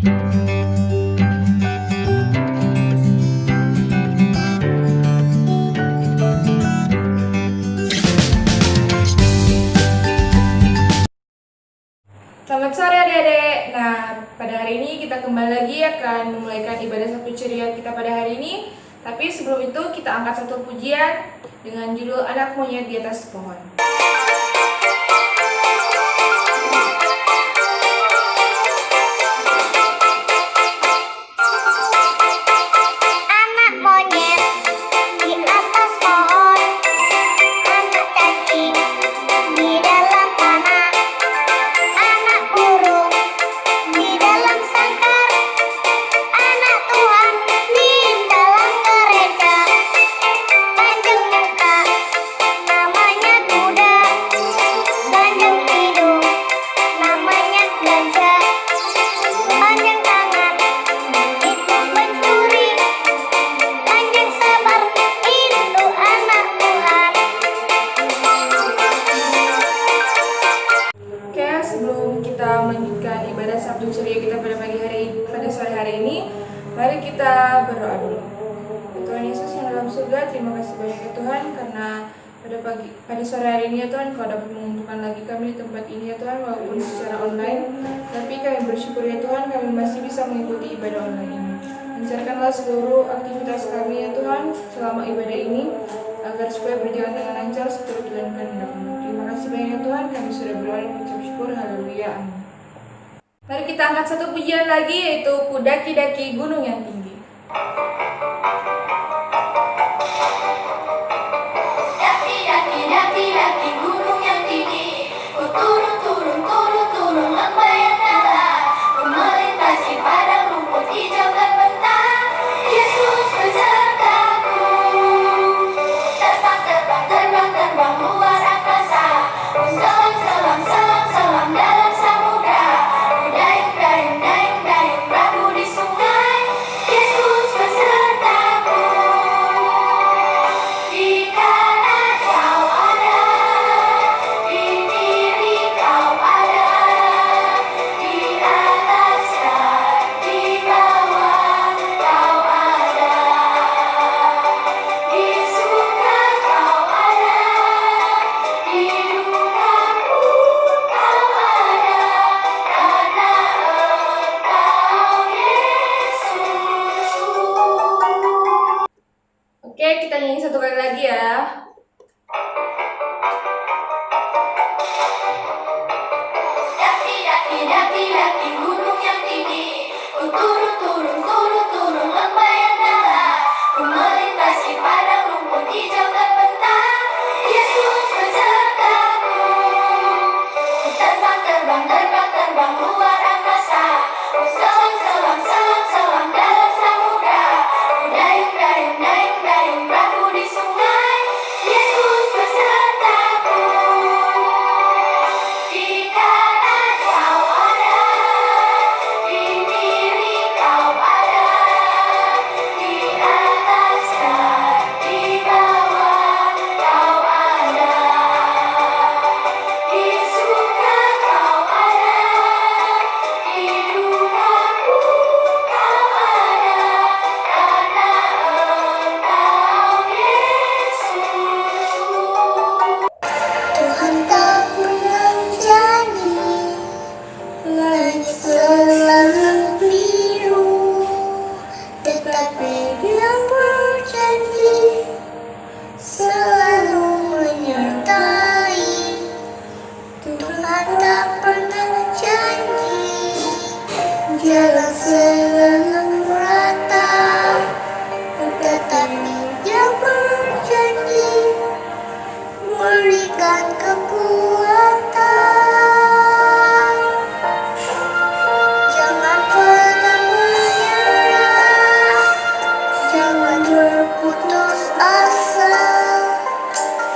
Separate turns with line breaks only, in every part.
Selamat sore adik-adik. Nah, pada hari ini kita kembali lagi akan memulaikan ibadah sabtu ceria kita pada hari ini. Tapi sebelum itu kita angkat satu pujian dengan judul Anak Monyet di Atas Pohon. Melanjutkan ibadah sabtu ceria kita pada sore hari ini, mari kita berdoa dulu. Tuhan Yesus yang dalam surga, terima kasih banyak ya Tuhan, karena pada sore hari ini ya Tuhan, Kau dapat mengumpulkan lagi kami di tempat ini ya Tuhan, walaupun secara online. Tapi kami bersyukur ya Tuhan, kami masih bisa mengikuti ibadah online ini. Lancarkanlah seluruh aktivitas kami ya Tuhan selama ibadah ini, agar supaya berjalan dengan lancar seturut dengan kehendak-Mu. Terima kasih banyak ya Tuhan, kami sudah berdoa dan mengucap syukur. Haleluya, amin. Mari kita angkat satu pujian lagi, yaitu Ku Daki-daki Gunung yang Tinggi.
Daki gunung yang tinggi, ku turun lembah yang dalam, ku melintasi padang rumput hijau dan bentang. Yesus besertaku, terbang luar angkasa, ku selam dalam samudra, ku dayung perahu di sungai. Yesus besertaku. Di kanan kau ada, di kiri kau ada, di atas dan di bawah kau ada, di suka kau ada, di dukaku kau ada, karena Engkau Yesus.
Oke, kita nyanyi satu kali lagi ya.
Daki gunung yang tinggi, ku turun lembah yang dalam, ku melintasi padang rumput hijau dan bentang. Yesus besertaku, ku terbang luar angkasa, ku selam dalam samudra, ku dayung perahu di sungai. Yesus besertaku. Di kanan kau ada, di kiri kau ada, di atas dan di bawah kau ada, di suka kau ada, di dukaku kau ada, karena Engkau Yesus. Tuhan tak pernah janji, langit selalu biru, tetapi Dia berjanji selalu menyertai. Tuhan tak pernah janji jalan selalu merata, tetapi Dia berjanji berikan kekuatan. Jangan pernah menyerah, jangan berputus asa.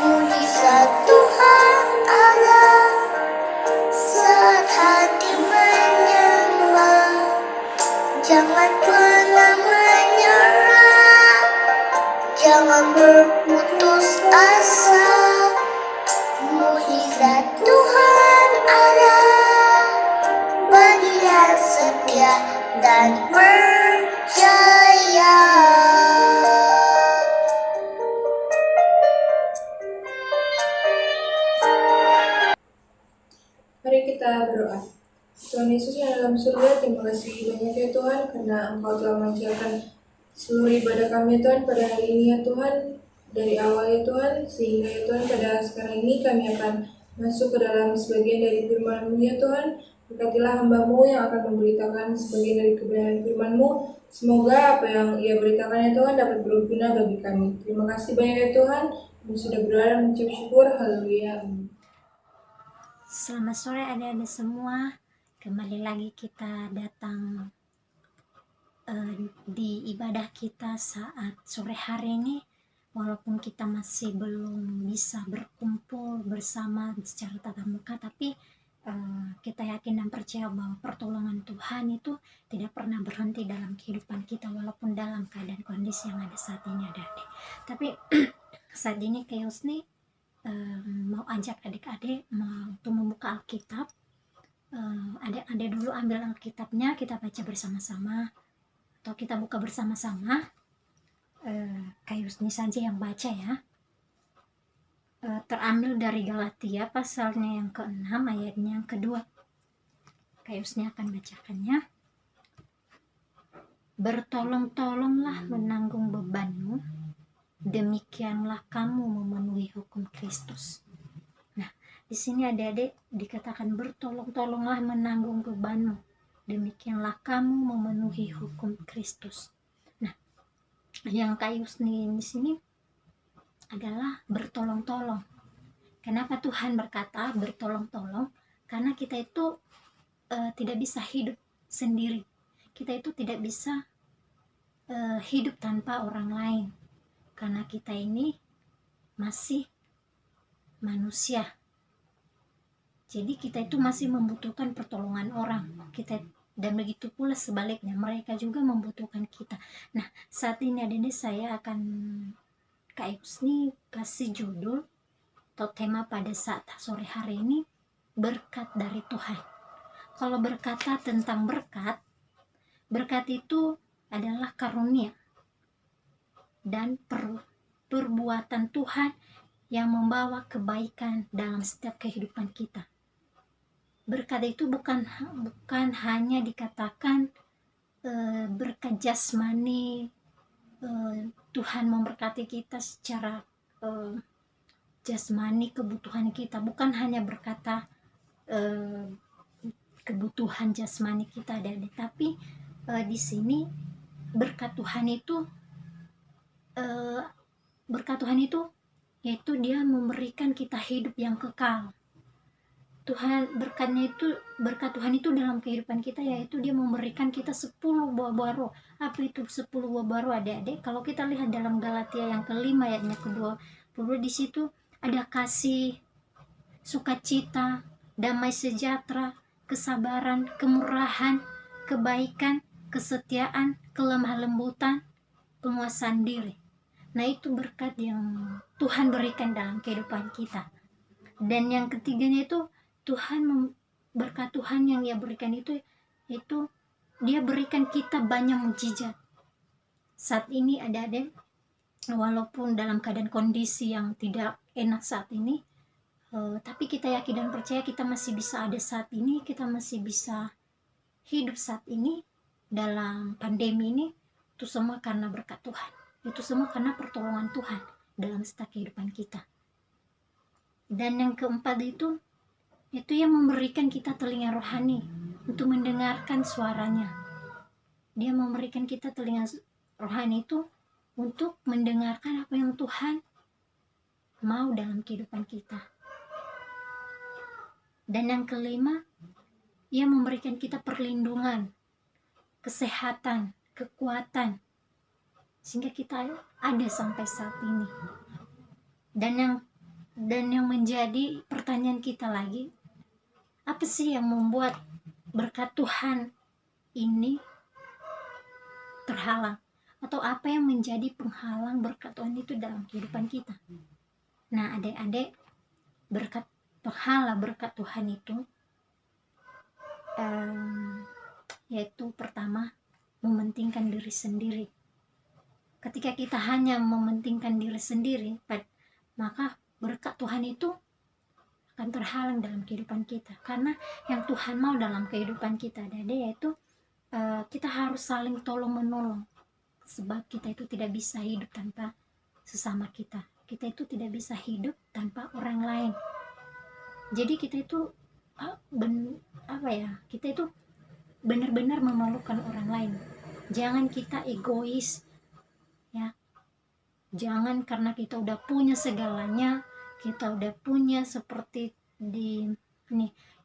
Mujizat Tuhan ada saat hati menyembah. Jangan pernah menyerah, jangan berputus asa. Mujizat Tuhan ada bagi yang setia dan percaya.
Mari kita berdoa. Tuhan Yesus yang dalam surga, terima kasih banyak ya Tuhan karena Engkau telah melancarkan seluruh ibadah kami ya Tuhan pada hari ini ya Tuhan. Dari awal ya Tuhan, sehingga ya Tuhan pada sekarang ini kami akan masuk ke dalam sebagian dari firman-Mu ya Tuhan. Berkatilah hamba-Mu yang akan memberitakan sebagian dari kebenaran firman-Mu. Semoga apa yang ia beritakan ya Tuhan dapat berguna bagi kami. Terima kasih banyak ya Tuhan. Kami sudah berdoa dan mengucap syukur. Haleluya. Amin.
Selamat sore adik-adik semua. Kembali lagi kita datang di ibadah kita saat sore hari ini. Walaupun kita masih belum bisa berkumpul bersama secara tatap muka, tapi kita yakin dan percaya bahwa pertolongan Tuhan itu tidak pernah berhenti dalam kehidupan kita, walaupun dalam keadaan kondisi yang ada saat ini adik-adik. Tapi saat ini Kak Yusni mau ajak adik-adik untuk membuka Alkitab. Adik-adik dulu ambil Alkitabnya, kita baca bersama-sama atau kita buka bersama-sama. Kak Yusni saja yang baca ya. Terambil dari Galatia pasalnya yang ke-6 ayatnya yang kedua. Kak Yusni akan bacakannya. Bertolong-tolonglah menanggung bebanmu, demikianlah kamu memenuhi hukum Kristus. Nah, di sini adik-adik dikatakan bertolong-tolonglah menanggung bebanmu, demikianlah kamu memenuhi hukum Kristus. Nah, yang Kak Yusni di sini adalah bertolong-tolong. Kenapa Tuhan berkata bertolong-tolong? Karena kita itu tidak bisa hidup sendiri. Kita itu tidak bisa hidup tanpa orang lain. Karena kita ini masih manusia. Jadi kita itu masih membutuhkan pertolongan orang. Dan begitu pula sebaliknya, mereka juga membutuhkan kita. Nah, saat ini adik-adik saya akan Kak Yusni kasih judul atau tema pada saat sore hari ini, berkat dari Tuhan. Kalau berkata tentang berkat itu adalah karunia dan perbuatan Tuhan yang membawa kebaikan dalam setiap kehidupan kita. Berkat itu bukan hanya dikatakan berkat jasmani, Tuhan memberkati kita secara jasmani, kebutuhan kita, bukan hanya berkata kebutuhan jasmani kita ada, tapi di sini berkat Tuhan itu yaitu dia memberikan kita hidup yang kekal. Berkat Tuhan itu dalam kehidupan kita, yaitu dia memberikan kita 10 buah roh. Apa itu 10 buah roh adik-adik? Kalau kita lihat dalam Galatia yang ke-5 ayatnya ke-20, di situ ada kasih, sukacita, damai sejahtera, kesabaran, kemurahan, kebaikan, kesetiaan, kelemah lembutan, penguasaan diri. Nah, itu berkat yang Tuhan berikan dalam kehidupan kita. Dan yang ketiganya itu berkat Tuhan yang dia berikan itu dia berikan kita banyak mukjizat. Saat ini adik-adik, walaupun dalam keadaan kondisi yang tidak enak saat ini, tapi kita yakin dan percaya kita masih bisa ada saat ini, kita masih bisa hidup saat ini dalam pandemi ini. Itu semua karena berkat Tuhan, itu semua karena pertolongan Tuhan dalam setiap kehidupan kita. Dan yang keempat itu yang memberikan kita telinga rohani untuk mendengarkan suaranya. Dia memberikan kita telinga rohani itu untuk mendengarkan apa yang Tuhan mau dalam kehidupan kita. Dan yang kelima, ia memberikan kita perlindungan, kesehatan, kekuatan, sehingga kita ada sampai saat ini. Dan yang menjadi pertanyaan kita lagi, apa sih yang membuat berkat Tuhan ini terhalang? Atau apa yang menjadi penghalang berkat Tuhan itu dalam kehidupan kita? Nah, adik-adik, berkat Tuhan itu yaitu pertama, mementingkan diri sendiri. Ketika kita hanya mementingkan diri sendiri, maka berkat Tuhan itu akan terhalang dalam kehidupan kita. Karena yang Tuhan mau dalam kehidupan kita yaitu kita harus saling tolong menolong, sebab kita itu tidak bisa hidup tanpa sesama kita. Kita itu tidak bisa hidup tanpa orang lain. Jadi kita itu kita itu benar-benar memerlukan orang lain. Jangan kita egois, ya. Jangan karena kita udah punya segalanya, kita udah punya seperti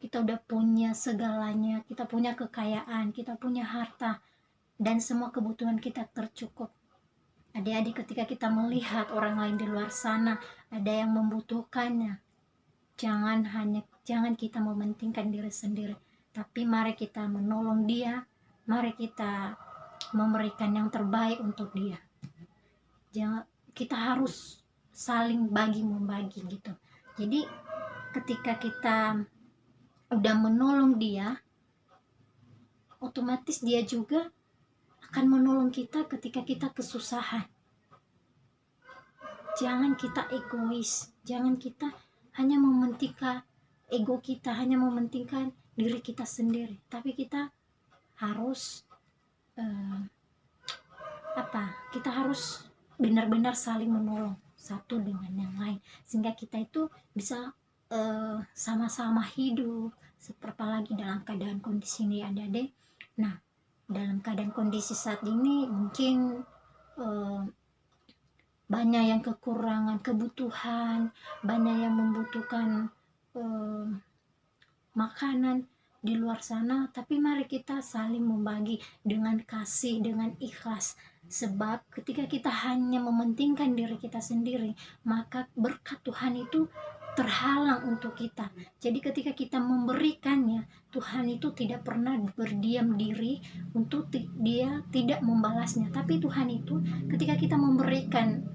kita udah punya segalanya, kita punya kekayaan, kita punya harta, dan semua kebutuhan kita tercukup. Adik-adik, ketika kita melihat orang lain di luar sana ada yang membutuhkannya, jangan kita mementingkan diri sendiri, tapi mari kita menolong dia, mari kita memberikan yang terbaik untuk dia. Kita harus saling membagi gitu. Jadi ketika kita udah menolong dia, otomatis dia juga akan menolong kita ketika kita kesusahan. Jangan kita egois, jangan kita hanya mementingkan ego kita, hanya mementingkan diri kita sendiri, tapi kita harus kita harus benar-benar saling menolong satu dengan yang lain, sehingga kita itu bisa sama-sama hidup. Apalagi dalam keadaan kondisi ini, adik-adik. Nah, dalam keadaan kondisi saat ini mungkin banyak yang kekurangan kebutuhan, banyak yang membutuhkan makanan di luar sana, tapi mari kita saling membagi dengan kasih, dengan ikhlas. Sebab ketika kita hanya mementingkan diri kita sendiri, maka berkat Tuhan itu terhalang untuk kita. Jadi ketika kita memberikannya, Tuhan itu tidak pernah berdiam diri untuk dia tidak membalasnya. Tapi Tuhan itu ketika kita memberikan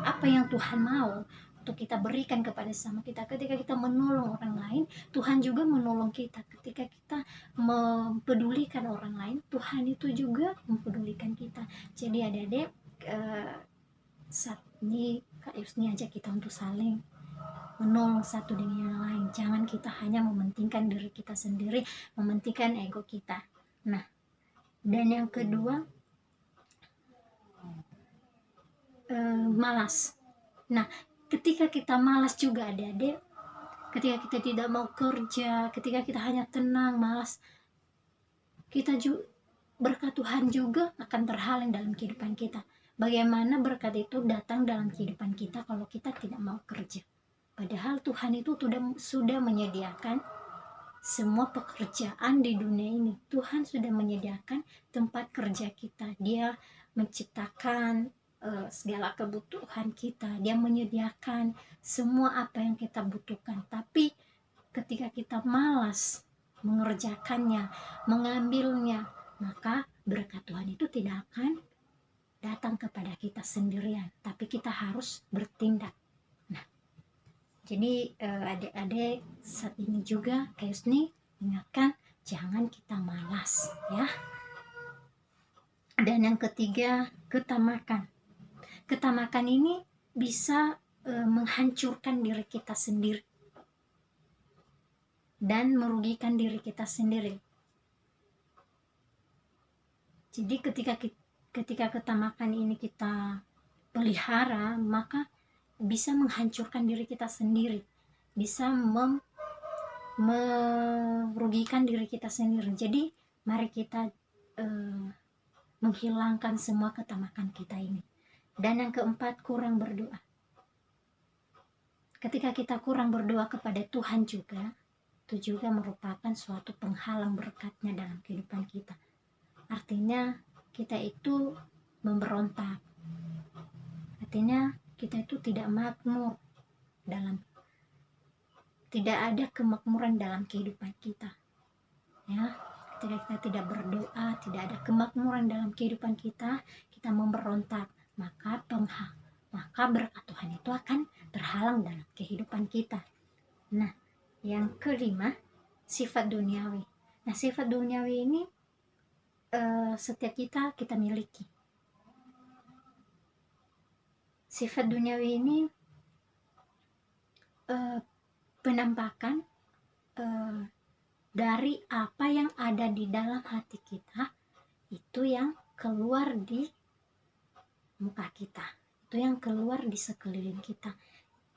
apa yang Tuhan mau untuk kita berikan kepada sama kita, ketika kita menolong orang lain, Tuhan juga menolong kita. Ketika kita mempedulikan orang lain, Tuhan itu juga mempedulikan kita. Jadi adik-adik, saat ini Kak Yusni ajak kita untuk saling menolong satu dengan yang lain. Jangan kita hanya mementingkan diri kita sendiri, mementingkan ego kita. Nah, dan yang kedua, malas. Nah, ketika kita malas juga adik-adik, ketika kita tidak mau kerja, ketika kita hanya tenang, malas, kita juga berkat Tuhan juga akan terhalang dalam kehidupan kita. Bagaimana berkat itu datang dalam kehidupan kita kalau kita tidak mau kerja? Padahal Tuhan itu sudah menyediakan semua pekerjaan di dunia ini. Tuhan sudah menyediakan tempat kerja kita. Dia menciptakan segala kebutuhan kita. Dia menyediakan semua apa yang kita butuhkan. Tapi ketika kita malas mengerjakannya, mengambilnya, maka berkat Tuhan itu tidak akan datang kepada kita sendirian. Tapi kita harus bertindak. Nah, jadi adik-adik, saat ini juga Kak Yusni ingatkan, jangan kita malas, ya. Dan yang ketiga, ketamakan. Ketamakan ini bisa menghancurkan diri kita sendiri dan merugikan diri kita sendiri. Jadi ketika ketamakan ini kita pelihara, maka bisa menghancurkan diri kita sendiri, bisa merugikan diri kita sendiri. Jadi mari kita menghilangkan semua ketamakan kita ini. Dan yang keempat, kurang berdoa. Ketika kita kurang berdoa kepada Tuhan juga, itu juga merupakan suatu penghalang berkatnya dalam kehidupan kita. Artinya kita itu memberontak. Artinya kita itu tidak makmur tidak ada kemakmuran dalam kehidupan kita. Ya, ketika kita tidak berdoa, tidak ada kemakmuran dalam kehidupan kita, kita memberontak, maka berkat Tuhan itu akan terhalang dalam kehidupan kita. Nah, yang kelima, sifat duniawi. Nah, sifat duniawi ini setiap kita miliki. Sifat duniawi ini penampakan dari apa yang ada di dalam hati kita, itu yang keluar di muka kita, itu yang keluar di sekeliling kita.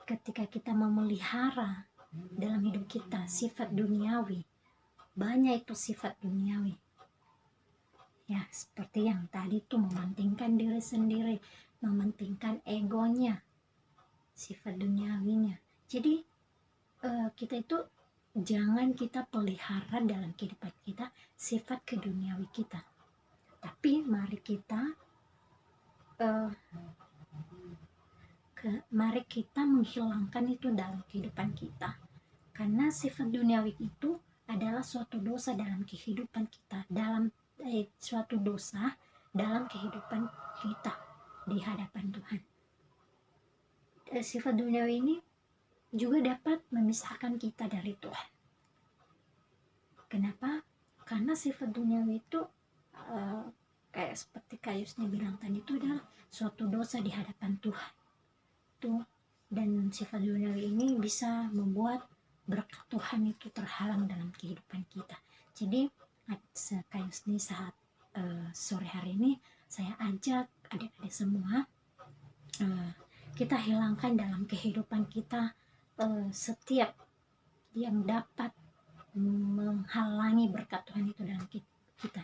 Ketika kita memelihara dalam hidup kita sifat duniawi, banyak itu sifat duniawi ya, seperti yang tadi tuh mementingkan diri sendiri, mementingkan egonya, sifat duniawinya. Jadi kita itu jangan kita pelihara dalam kehidupan kita sifat keduniawi kita, tapi mari kita mari kita menghilangkan itu dalam kehidupan kita, karena sifat duniawi itu adalah suatu dosa dalam kehidupan kita, dalam suatu dosa dalam kehidupan kita di hadapan Tuhan. Sifat duniawi ini juga dapat memisahkan kita dari Tuhan. Kenapa? Karena sifat duniawi itu kayak seperti Kayusnya bilang tadi, itu adalah suatu dosa di hadapan Tuhan. Dan sifat duniawi ini bisa membuat berkat Tuhan itu terhalang dalam kehidupan kita. Jadi Kayus nih saat sore hari ini saya ajak adik-adik semua, kita hilangkan dalam kehidupan kita setiap yang dapat menghalangi berkat Tuhan itu dalam kita.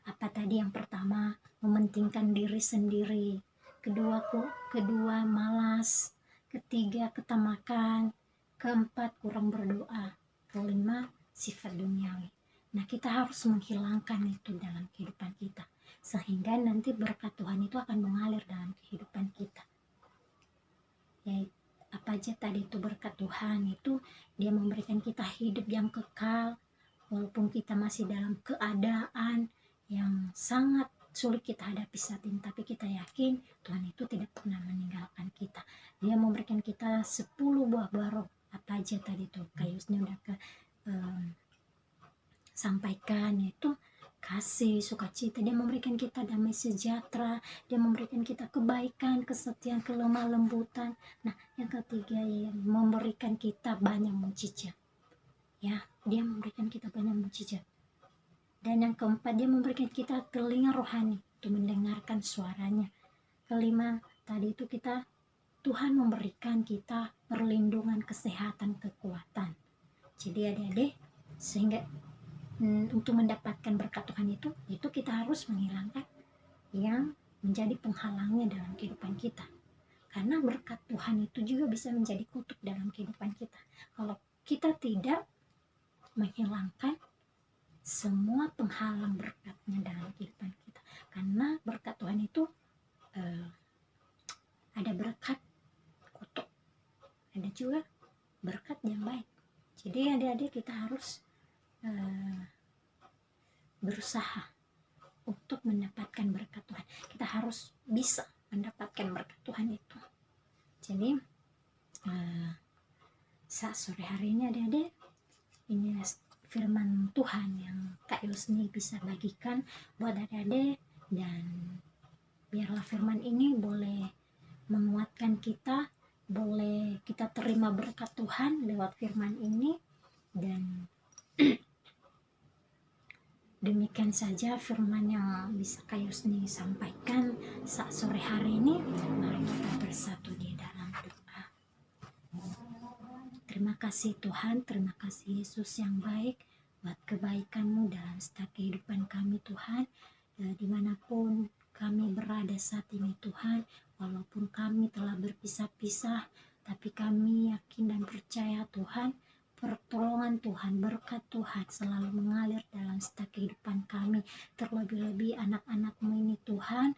Apa tadi? Yang pertama, mementingkan diri sendiri. Kedua malas. Ketiga, ketamakan. Keempat, kurang berdoa. Kelima, sifat duniawi. Nah, kita harus menghilangkan itu dalam kehidupan kita, sehingga nanti berkat Tuhan itu akan mengalir dalam kehidupan kita. Ya, apa aja tadi itu berkat Tuhan itu, dia memberikan kita hidup yang kekal, walaupun kita masih dalam keadaan yang sangat sulit kita hadapi saat ini, tapi kita yakin Tuhan itu tidak pernah meninggalkan kita. Dia memberikan kita 10 buah baru. Apa aja tadi itu Kayusnya udah sampaikan, yaitu kasih, sukacita. Dia memberikan kita damai sejahtera, dia memberikan kita kebaikan, kesetiaan, kelemah lembutan. Nah, yang ketiga, ya, memberikan kita banyak mukjizat. Ya, dia memberikan kita banyak mukjizat. Dan yang keempat, dia memberikan kita telinga rohani untuk mendengarkan suaranya. Kelima, tadi itu Tuhan memberikan kita perlindungan, kesehatan, kekuatan. Jadi adik-adik, sehingga untuk mendapatkan berkat Tuhan itu kita harus menghilangkan yang menjadi penghalangnya dalam kehidupan kita. Karena berkat Tuhan itu juga bisa menjadi kutuk dalam kehidupan kita kalau kita tidak menghilangkan semua penghalang berkatnya dalam kehidupan kita. Karena berkat Tuhan itu ada berkat kutuk, ada juga berkat yang baik. Jadi adik-adik, kita harus berusaha untuk mendapatkan berkat Tuhan. Kita harus bisa mendapatkan berkat Tuhan itu. Jadi saat sore hari ini adik-adik, ini firman Tuhan yang Kak Yusni bisa bagikan buat adik-adik, dan biarlah firman ini boleh menguatkan kita, boleh kita terima berkat Tuhan lewat firman ini. Dan demikian saja firman yang bisa Kak Yusni sampaikan saat sore hari ini. Mari kita bersatu di dalam doa. Terima kasih Tuhan, terima kasih Yesus yang baik buat kebaikan-Mu dalam setiap kehidupan kami Tuhan. Dimanapun kami berada saat ini Tuhan, walaupun kami telah berpisah-pisah, tapi kami yakin dan percaya Tuhan, pertolongan Tuhan, berkat Tuhan selalu mengalir dalam setiap kehidupan kami. Terlebih-lebih anak-anak-Mu ini Tuhan,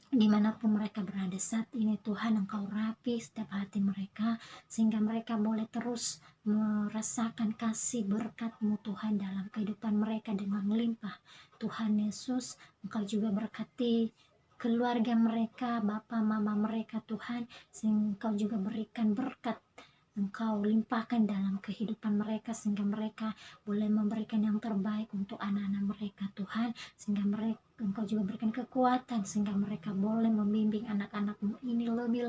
dimanapun mereka berada saat ini Tuhan, Engkau rapi setiap hati mereka, sehingga mereka boleh terus merasakan kasih berkat-Mu Tuhan dalam kehidupan mereka dengan melimpah. Tuhan Yesus, Engkau juga berkati keluarga mereka, Bapa Mama mereka Tuhan, sehingga Engkau juga berikan berkat Engkau limpahkan dalam kehidupan mereka, sehingga mereka boleh memberikan yang terbaik untuk anak-anak mereka Tuhan, sehingga mereka Engkau juga berikan kekuatan sehingga mereka boleh membimbing anak-anak-Mu ini lebih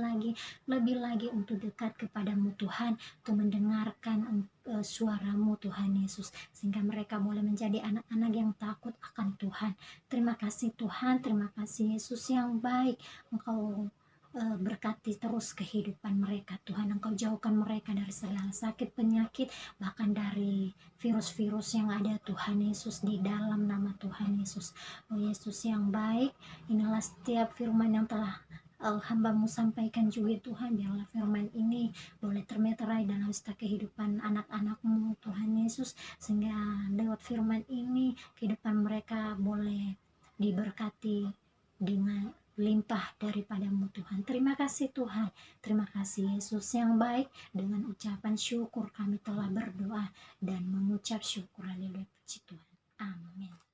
lagi untuk dekat kepadamu Tuhan, untuk mendengarkan suara-Mu Tuhan Yesus, sehingga mereka boleh menjadi anak-anak yang takut akan Tuhan. Terima kasih Tuhan, terima kasih Yesus yang baik. Engkau berkati terus kehidupan mereka Tuhan. Engkau jauhkan mereka dari segala sakit penyakit, bahkan dari virus-virus yang ada Tuhan Yesus, di dalam nama Tuhan Yesus. Oh Yesus yang baik, inilah setiap firman yang telah hamba-Mu sampaikan juga Tuhan. Biarlah firman ini boleh termeterai dalam setiap kehidupan anak-anak-Mu Tuhan Yesus, sehingga lewat firman ini kehidupan mereka boleh diberkati dengan limpah daripada-Mu Tuhan. Terima kasih Tuhan, terima kasih Yesus yang baik. Dengan ucapan syukur kami telah berdoa dan mengucap syukur. Haleluya, puji Tuhan, amin.